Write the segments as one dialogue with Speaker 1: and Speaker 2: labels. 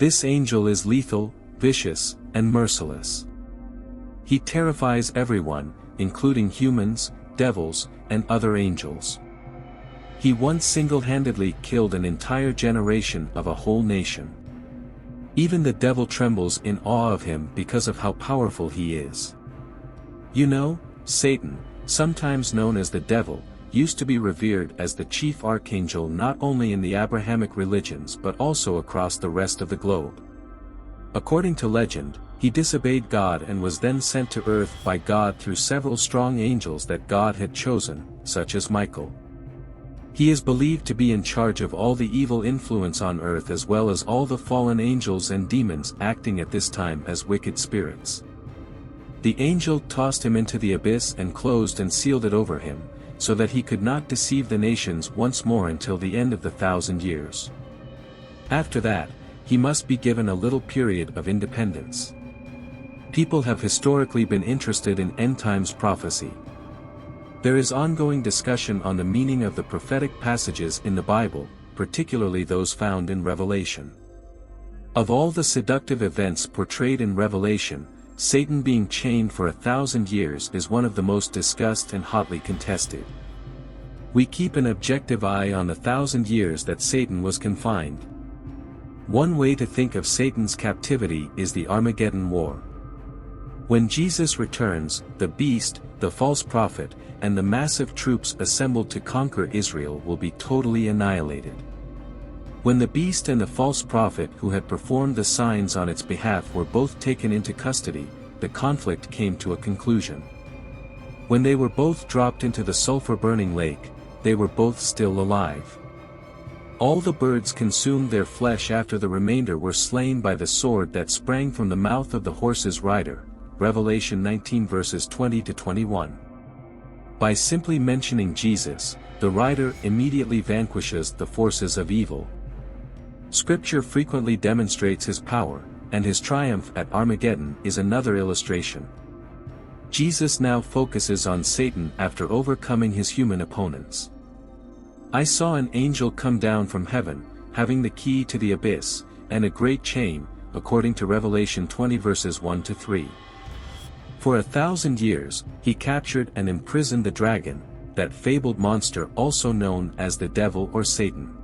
Speaker 1: This angel is lethal, vicious, and merciless. He terrifies everyone, including humans, devils, and other angels. He once single-handedly killed an entire generation of a whole nation. Even the devil trembles in awe of him because of how powerful he is. You know, Satan, sometimes known as the devil, used to be revered as the chief archangel not only in the Abrahamic religions but also across the rest of the globe. According to legend, he disobeyed God and was then sent to earth by God through several strong angels that God had chosen, such as Michael. He is believed to be in charge of all the evil influence on earth as well as all the fallen angels and demons acting at this time as wicked spirits. The angel tossed him into the abyss and closed and sealed it over him, so that he could not deceive the nations once more until the end of the 1,000 years. After that, he must be given a little period of independence. People have historically been interested in end-times prophecy. There is ongoing discussion on the meaning of the prophetic passages in the Bible, particularly those found in Revelation. Of all the seductive events portrayed in Revelation, Satan being chained for 1,000 years is one of the most discussed and hotly contested. We keep an objective eye on the 1,000 years that Satan was confined. One way to think of Satan's captivity is the Armageddon War. When Jesus returns, the beast, the false prophet, and the massive troops assembled to conquer Israel will be totally annihilated. When the beast and the false prophet who had performed the signs on its behalf were both taken into custody, the conflict came to a conclusion. When they were both dropped into the sulfur-burning lake, they were both still alive. All the birds consumed their flesh after the remainder were slain by the sword that sprang from the mouth of the horse's rider. Revelation 19 verses 20-21. By simply mentioning Jesus, the rider immediately vanquishes the forces of evil. Scripture frequently demonstrates his power, and his triumph at Armageddon is another illustration. Jesus now focuses on Satan after overcoming his human opponents. I saw an angel come down from heaven, having the key to the abyss, and a great chain, according to Revelation 20 verses 1-3. For 1,000 years, he captured and imprisoned the dragon, that fabled monster also known as the devil or Satan.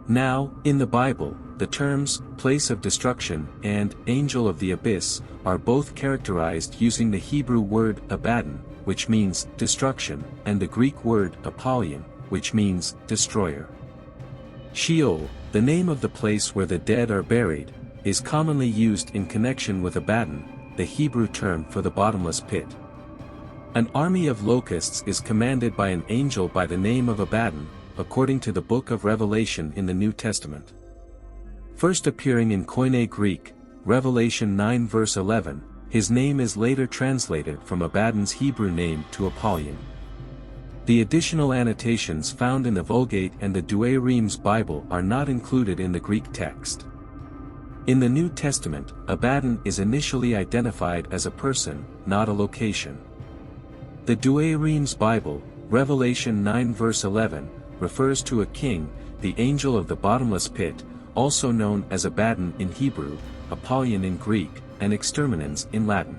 Speaker 1: Now, in the Bible, the terms, place of destruction, and angel of the abyss, are both characterized using the Hebrew word Abaddon, which means destruction, and the Greek word Apollyon, which means destroyer. Sheol, the name of the place where the dead are buried, is commonly used in connection with Abaddon, the Hebrew term for the bottomless pit. An army of locusts is commanded by an angel by the name of Abaddon, according to the book of Revelation in the New Testament. First appearing in Koine Greek, Revelation 9 verse 11, his name is later translated from Abaddon's Hebrew name to Apollyon. The additional annotations found in the Vulgate and the Douay Rheims Bible are not included in the Greek text. In the New Testament, Abaddon is initially identified as a person, not a location. The Douay Rheims Bible, Revelation 9 verse 11, refers to a king, the angel of the bottomless pit, also known as Abaddon in Hebrew, Apollyon in Greek, and Exterminans in Latin.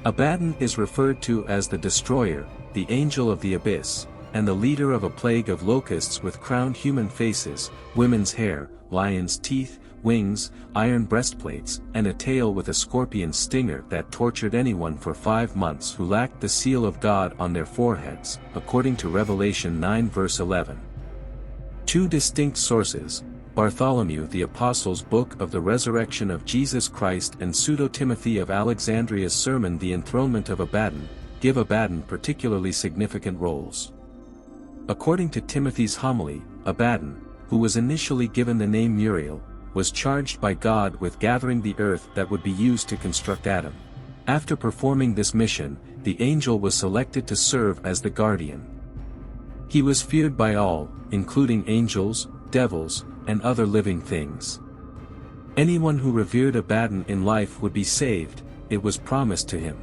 Speaker 1: Abaddon is referred to as the destroyer, the angel of the abyss, and the leader of a plague of locusts with crowned human faces, women's hair, lions' teeth, wings, iron breastplates, and a tail with a scorpion stinger that tortured anyone for 5 months who lacked the seal of God on their foreheads, according to Revelation 9 verse 11. Two distinct sources, Bartholomew the Apostle's Book of the Resurrection of Jesus Christ and Pseudo-Timothy of Alexandria's sermon The Enthronement of Abaddon, give Abaddon particularly significant roles. According to Timothy's homily, Abaddon, who was initially given the name Muriel, was charged by God with gathering the earth that would be used to construct Adam. After performing this mission, the angel was selected to serve as the guardian. He was feared by all, including angels, devils, and other living things. Anyone who revered Abaddon in life would be saved, it was promised to him.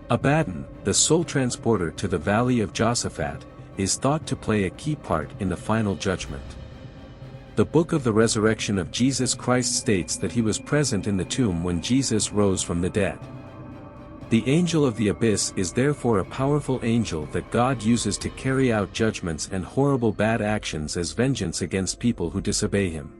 Speaker 1: Abaddon, the soul transporter to the valley of Josaphat, is thought to play a key part in the final judgment. The Book of the Resurrection of Jesus Christ states that he was present in the tomb when Jesus rose from the dead. The angel of the abyss is therefore a powerful angel that God uses to carry out judgments and horrible bad actions as vengeance against people who disobey him.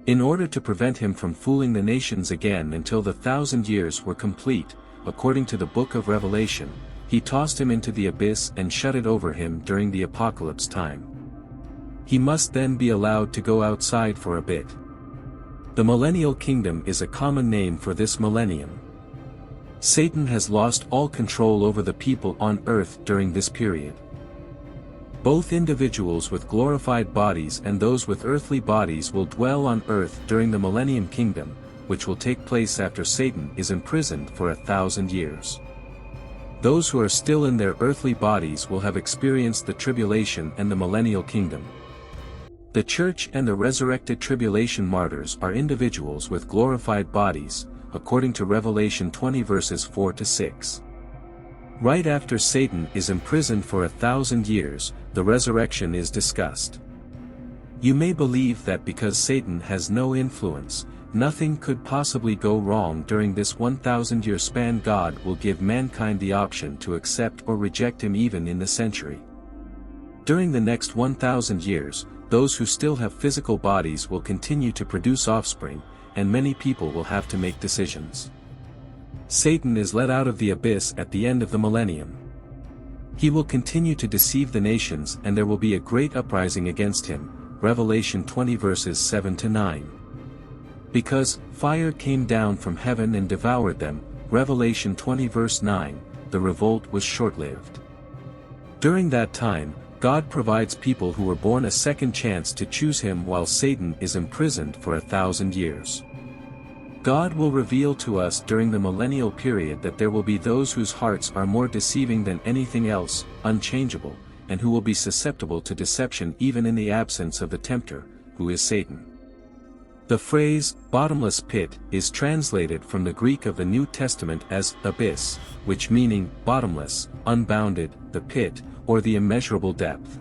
Speaker 1: In order to prevent him from fooling the nations again until the 1,000 years were complete, according to the Book of Revelation, he tossed him into the abyss and shut it over him during the apocalypse time. He must then be allowed to go outside for a bit. The millennial kingdom is a common name for this millennium. Satan has lost all control over the people on earth during this period. Both individuals with glorified bodies and those with earthly bodies will dwell on earth during the millennium kingdom, which will take place after Satan is imprisoned for 1,000 years. Those who are still in their earthly bodies will have experienced the tribulation and the millennial kingdom. The church and the resurrected tribulation martyrs are individuals with glorified bodies, according to Revelation 20 verses 4-6. Right after Satan is imprisoned for 1,000 years, the resurrection is discussed. You may believe that because Satan has no influence, nothing could possibly go wrong during this 1,000-year span. God will give mankind the option to accept or reject him even in the century. During the next 1,000 years, those who still have physical bodies will continue to produce offspring, and many people will have to make decisions. Satan is let out of the abyss at the end of the millennium. He will continue to deceive the nations and there will be a great uprising against him, Revelation 20 verses 7-9. Because fire came down from heaven and devoured them, Revelation 20 verse 9, the revolt was short-lived. During that time, God provides people who were born a second chance to choose him while Satan is imprisoned for 1,000 years. God will reveal to us during the millennial period that there will be those whose hearts are more deceiving than anything else, unchangeable, and who will be susceptible to deception even in the absence of the tempter, who is Satan. The phrase, bottomless pit, is translated from the Greek of the New Testament as abyss, which meaning, bottomless, unbounded, the pit, or the immeasurable depth.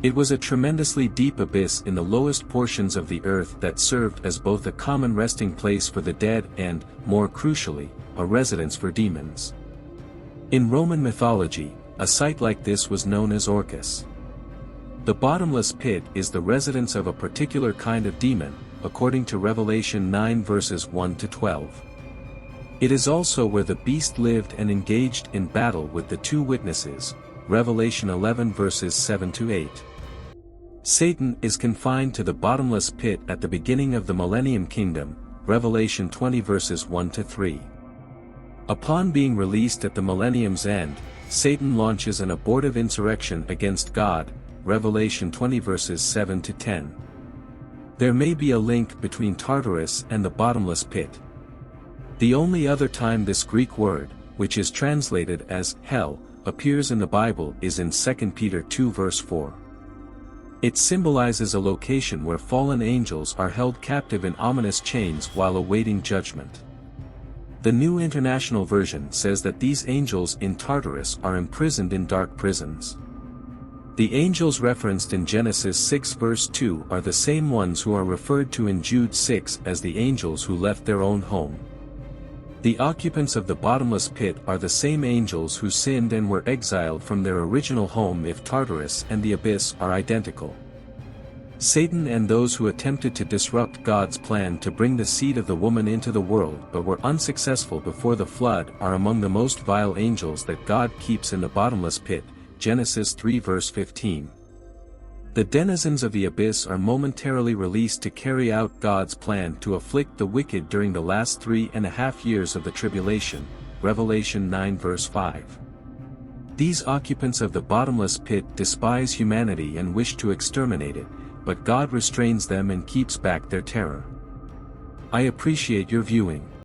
Speaker 1: It was a tremendously deep abyss in the lowest portions of the earth that served as both a common resting place for the dead and, more crucially, a residence for demons. In Roman mythology, a site like this was known as Orcus. The bottomless pit is the residence of a particular kind of demon, according to Revelation 9 verses 1-12. It is also where the beast lived and engaged in battle with the two witnesses, Revelation 11 verses 7-8. Satan is confined to the bottomless pit at the beginning of the millennium kingdom, Revelation 20 verses 1-3. Upon being released at the millennium's end, Satan launches an abortive insurrection against God, Revelation 20 verses 7-10. There may be a link between Tartarus and the bottomless pit. The only other time this Greek word, which is translated as hell, appears in the Bible is in 2 Peter 2 verse 4. It symbolizes a location where fallen angels are held captive in ominous chains while awaiting judgment. The New International Version says that these angels in Tartarus are imprisoned in dark prisons. The angels referenced in Genesis 6 verse 2 are the same ones who are referred to in Jude 6 as the angels who left their own home. The occupants of the bottomless pit are the same angels who sinned and were exiled from their original home if Tartarus and the abyss are identical. Satan and those who attempted to disrupt God's plan to bring the seed of the woman into the world but were unsuccessful before the flood are among the most vile angels that God keeps in the bottomless pit, Genesis 3 verse 15. The denizens of the abyss are momentarily released to carry out God's plan to afflict the wicked during the last 3.5 years of the tribulation, Revelation 9 verse 5. These occupants of the bottomless pit despise humanity and wish to exterminate it, but God restrains them and keeps back their terror. I appreciate your viewing.